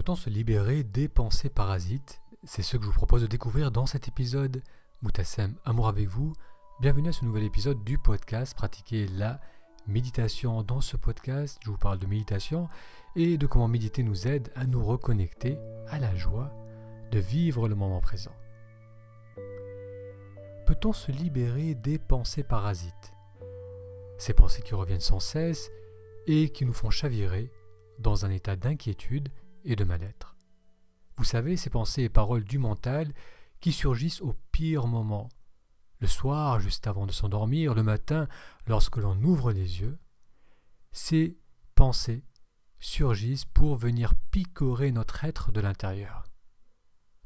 Peut-on se libérer des pensées parasites? C'est ce que je vous propose de découvrir dans cet épisode. Moutassem, amour avec vous. Bienvenue à ce nouvel épisode du podcast Pratiquer la méditation. Dans ce podcast, je vous parle de méditation et de comment méditer nous aide à nous reconnecter à la joie de vivre le moment présent. Peut-on se libérer des pensées parasites? Ces pensées qui reviennent sans cesse et qui nous font chavirer dans un état d'inquiétude et de mal-être. Vous savez, ces pensées et paroles du mental qui surgissent au pire moment. Le soir, juste avant de s'endormir, le matin, lorsque l'on ouvre les yeux, ces pensées surgissent pour venir picorer notre être de l'intérieur.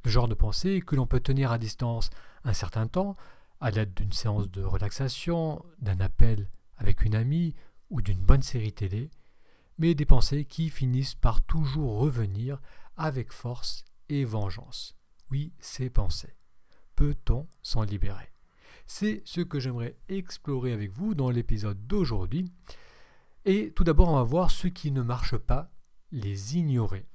Le genre de pensée que l'on peut tenir à distance un certain temps, à l'aide d'une séance de relaxation, d'un appel avec une amie ou d'une bonne série télé, mais des pensées qui finissent par toujours revenir avec force et vengeance. Oui, ces pensées. Peut-on s'en libérer? C'est ce que j'aimerais explorer avec vous dans l'épisode d'aujourd'hui. Et tout d'abord, on va voir ce qui ne marche pas, les ignorer.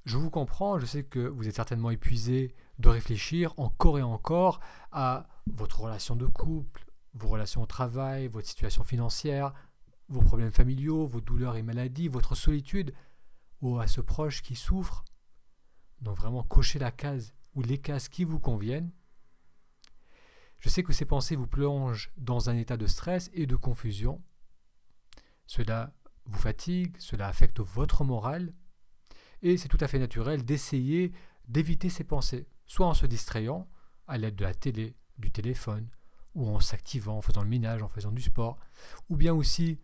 Je vous comprends, je sais que vous êtes certainement épuisé de réfléchir encore et encore à votre relation de couple, vos relations au travail, votre situation financière, vos problèmes familiaux, vos douleurs et maladies, votre solitude, ou à ce proche qui souffre. Donc vraiment cochez la case ou les cases qui vous conviennent. Je sais que ces pensées vous plongent dans un état de stress et de confusion. Cela vous fatigue, cela affecte votre morale. Et c'est tout à fait naturel d'essayer d'éviter ces pensées, soit en se distrayant à l'aide de la télé, du téléphone, ou en s'activant, en faisant le ménage, en faisant du sport, ou bien aussi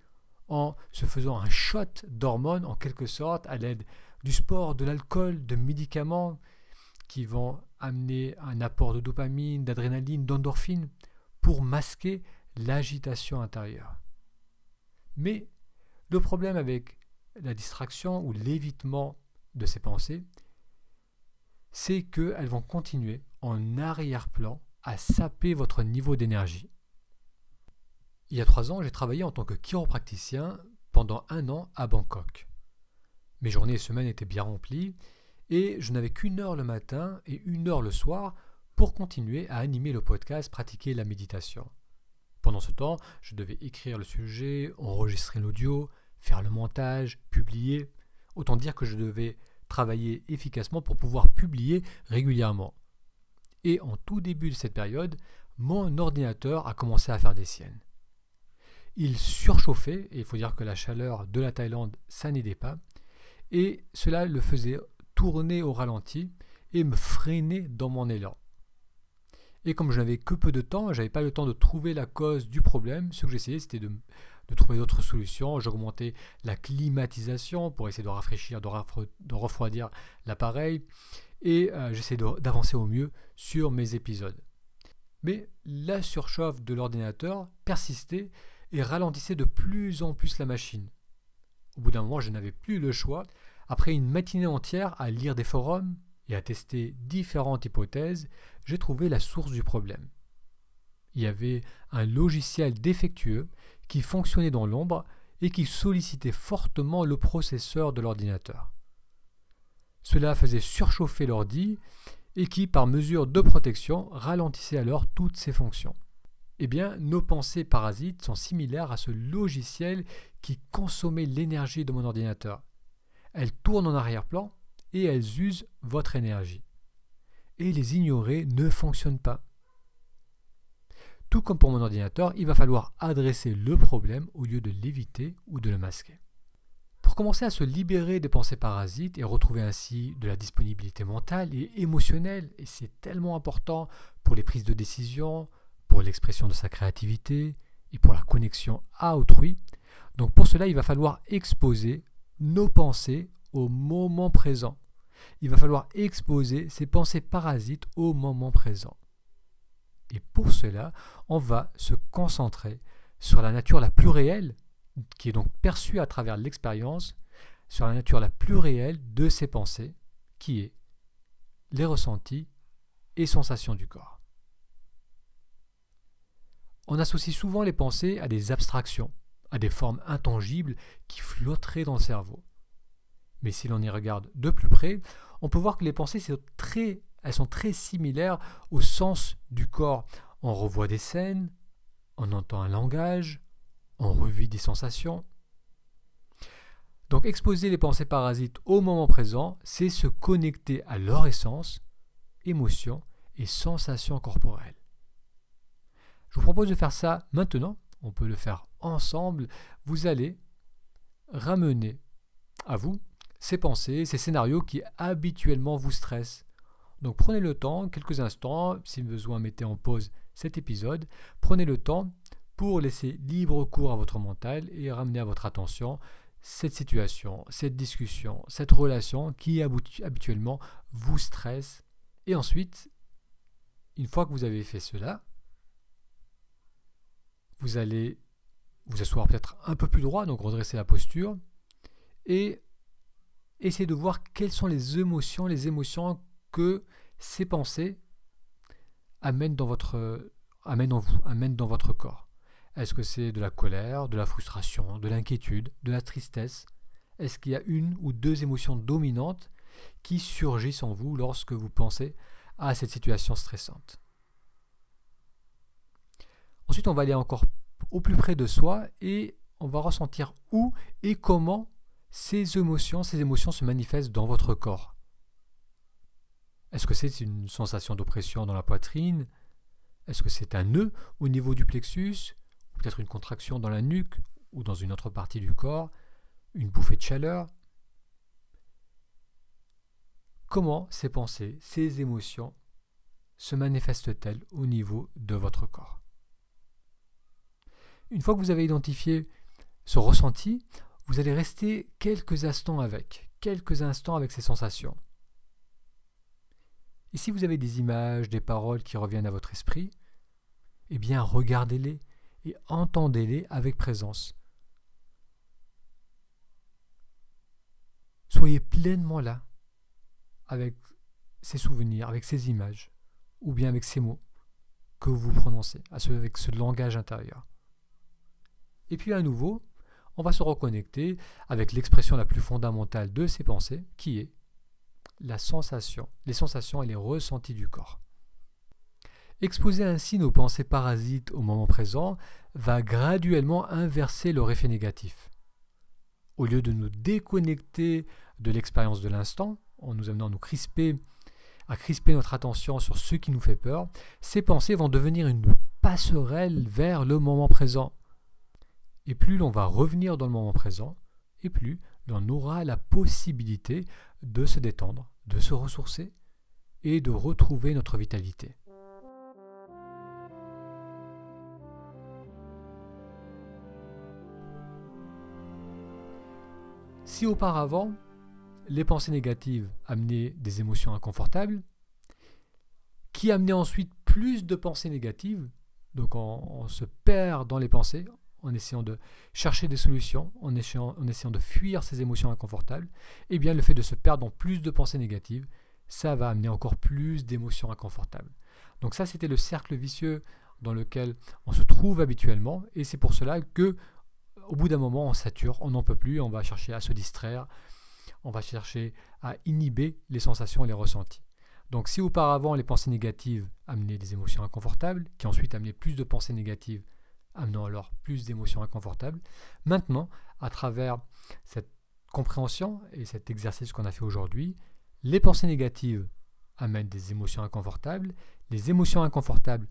en se faisant un shot d'hormones en quelque sorte à l'aide du sport, de l'alcool, de médicaments qui vont amener un apport de dopamine, d'adrénaline, d'endorphine pour masquer l'agitation intérieure. Mais le problème avec la distraction ou l'évitement de ces pensées, c'est qu'elles vont continuer en arrière-plan à saper votre niveau d'énergie. Il y a 3 ans, j'ai travaillé en tant que chiropraticien pendant 1 an à Bangkok. Mes journées et semaines étaient bien remplies et je n'avais qu'1 heure le matin et 1 heure le soir pour continuer à animer le podcast Pratiquer la méditation. Pendant ce temps, je devais écrire le sujet, enregistrer l'audio, faire le montage, publier. Autant dire que je devais travailler efficacement pour pouvoir publier régulièrement. Et en tout début de cette période, mon ordinateur a commencé à faire des siennes. Il surchauffait, et il faut dire que la chaleur de la Thaïlande, ça n'aidait pas, et cela le faisait tourner au ralenti et me freiner dans mon élan. Et comme je n'avais que peu de temps, je n'avais pas le temps de trouver la cause du problème, ce que j'essayais c'était de trouver d'autres solutions. J'augmentais la climatisation pour essayer de rafraîchir, de refroidir l'appareil, et j'essayais d'avancer au mieux sur mes épisodes. Mais la surchauffe de l'ordinateur persistait et ralentissait de plus en plus la machine. Au bout d'un moment, je n'avais plus le choix. Après une matinée entière à lire des forums et à tester différentes hypothèses, j'ai trouvé la source du problème. Il y avait un logiciel défectueux qui fonctionnait dans l'ombre et qui sollicitait fortement le processeur de l'ordinateur. Cela faisait surchauffer l'ordi et qui, par mesure de protection, ralentissait alors toutes ses fonctions. Eh bien, nos pensées parasites sont similaires à ce logiciel qui consommait l'énergie de mon ordinateur. Elles tournent en arrière-plan et elles usent votre énergie. Et les ignorer ne fonctionne pas. Tout comme pour mon ordinateur, il va falloir adresser le problème au lieu de l'éviter ou de le masquer. Pour commencer à se libérer des pensées parasites et retrouver ainsi de la disponibilité mentale et émotionnelle, et c'est tellement important pour les prises de décision, pour l'expression de sa créativité et pour la connexion à autrui. Donc pour cela, il va falloir exposer nos pensées au moment présent. Il va falloir exposer ces pensées parasites au moment présent. Et pour cela, on va se concentrer sur la nature la plus réelle, qui est donc perçue à travers l'expérience, sur la nature la plus réelle de ces pensées, qui est les ressentis et sensations du corps. On associe souvent les pensées à des abstractions, à des formes intangibles qui flotteraient dans le cerveau. Mais si l'on y regarde de plus près, on peut voir que les pensées elles sont très similaires au sens du corps. On revoit des scènes, on entend un langage, on revit des sensations. Donc exposer les pensées parasites au moment présent, c'est se connecter à leur essence, émotions et sensations corporelles. Je vous propose de faire ça maintenant, on peut le faire ensemble. Vous allez ramener à vous ces pensées, ces scénarios qui habituellement vous stressent. Donc prenez le temps, quelques instants, si besoin mettez en pause cet épisode, prenez le temps pour laisser libre cours à votre mental et ramener à votre attention cette situation, cette discussion, cette relation qui habituellement vous stresse. Et ensuite, une fois que vous avez fait cela, vous allez vous asseoir peut-être un peu plus droit, donc redresser la posture, et essayer de voir quelles sont les émotions que ces pensées amènent en vous, amènent dans votre corps. Est-ce que c'est de la colère, de la frustration, de l'inquiétude, de la tristesse? Est-ce qu'il y a une ou deux émotions dominantes qui surgissent en vous lorsque vous pensez à cette situation stressante? Ensuite, on va aller encore au plus près de soi et on va ressentir où et comment ces émotions se manifestent dans votre corps. Est-ce que c'est une sensation d'oppression dans la poitrine? Est-ce que c'est un nœud au niveau du plexus? Ou peut-être une contraction dans la nuque ou dans une autre partie du corps? Une bouffée de chaleur? Comment ces pensées, ces émotions se manifestent-elles au niveau de votre corps? Une fois que vous avez identifié ce ressenti, vous allez rester quelques instants avec ces sensations. Et si vous avez des images, des paroles qui reviennent à votre esprit, eh bien regardez-les et entendez-les avec présence. Soyez pleinement là, avec ces souvenirs, avec ces images, ou bien avec ces mots que vous prononcez, avec ce langage intérieur. Et puis à nouveau, on va se reconnecter avec l'expression la plus fondamentale de ces pensées, qui est les sensations et les ressentis du corps. Exposer ainsi nos pensées parasites au moment présent va graduellement inverser leur effet négatif. Au lieu de nous déconnecter de l'expérience de l'instant, en nous amenant à crisper notre attention sur ce qui nous fait peur, ces pensées vont devenir une passerelle vers le moment présent. Et plus l'on va revenir dans le moment présent, et plus l'on aura la possibilité de se détendre, de se ressourcer et de retrouver notre vitalité. Si auparavant, les pensées négatives amenaient des émotions inconfortables, qui amenaient ensuite plus de pensées négatives, donc on se perd dans les pensées, en essayant de chercher des solutions, en essayant de fuir ces émotions inconfortables, eh bien le fait de se perdre dans plus de pensées négatives, ça va amener encore plus d'émotions inconfortables. Donc ça, c'était le cercle vicieux dans lequel on se trouve habituellement, et c'est pour cela que au bout d'un moment, on sature, on n'en peut plus, on va chercher à se distraire, on va chercher à inhiber les sensations et les ressentis. Donc si auparavant les pensées négatives amenaient des émotions inconfortables, qui ensuite amenaient plus de pensées négatives, amenant alors plus d'émotions inconfortables, maintenant, à travers cette compréhension et cet exercice qu'on a fait aujourd'hui, les pensées négatives amènent des émotions inconfortables, les émotions inconfortables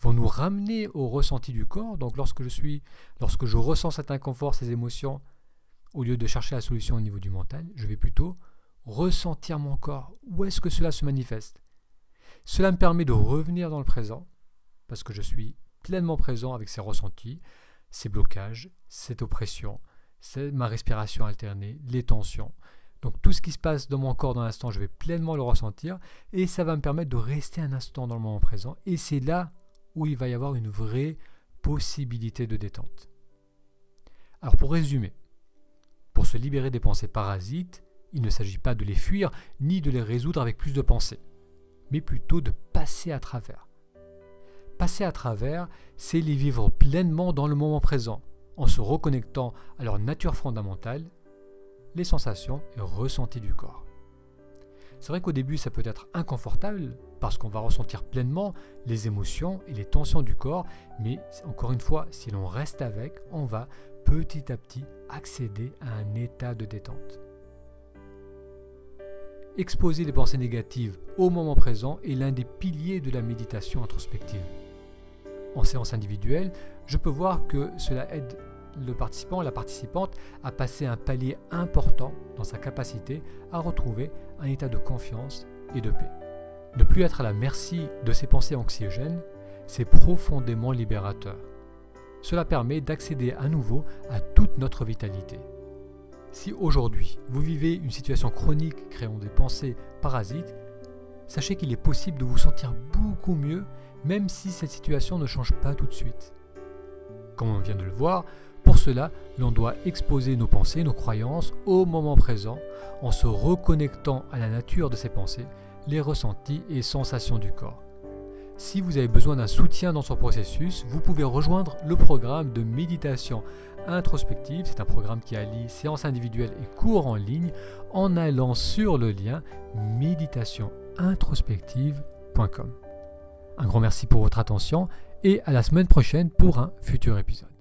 vont nous ramener au ressenti du corps. Donc lorsque je ressens cet inconfort, ces émotions, au lieu de chercher la solution au niveau du mental, je vais plutôt ressentir mon corps. Où est-ce que cela se manifeste? Cela me permet de revenir dans le présent, parce que je suis pleinement présent avec ces ressentis, ces blocages, cette oppression, ma respiration alternée, les tensions. Donc tout ce qui se passe dans mon corps dans l'instant, je vais pleinement le ressentir et ça va me permettre de rester un instant dans le moment présent. Et c'est là où il va y avoir une vraie possibilité de détente. Alors pour résumer, pour se libérer des pensées parasites, il ne s'agit pas de les fuir ni de les résoudre avec plus de pensées, mais plutôt de passer à travers. Passer à travers, c'est les vivre pleinement dans le moment présent, en se reconnectant à leur nature fondamentale, les sensations et ressentis du corps. C'est vrai qu'au début, ça peut être inconfortable parce qu'on va ressentir pleinement les émotions et les tensions du corps, mais encore une fois, si l'on reste avec, on va petit à petit accéder à un état de détente. Exposer les pensées négatives au moment présent est l'un des piliers de la méditation introspective. En séance individuelle, je peux voir que cela aide le participant, la participante, à passer un palier important dans sa capacité à retrouver un état de confiance et de paix. Ne plus être à la merci de ces pensées anxiogènes, c'est profondément libérateur. Cela permet d'accéder à nouveau à toute notre vitalité. Si aujourd'hui vous vivez une situation chronique créant des pensées parasites, sachez qu'il est possible de vous sentir beaucoup mieux, même si cette situation ne change pas tout de suite. Comme on vient de le voir, pour cela, l'on doit exposer nos pensées, nos croyances au moment présent, en se reconnectant à la nature de ces pensées, les ressentis et sensations du corps. Si vous avez besoin d'un soutien dans ce processus, vous pouvez rejoindre le programme de méditation introspective. C'est un programme qui allie séances individuelles et cours en ligne en allant sur le lien méditationintrospective.com. Un grand merci pour votre attention et à la semaine prochaine pour un futur épisode.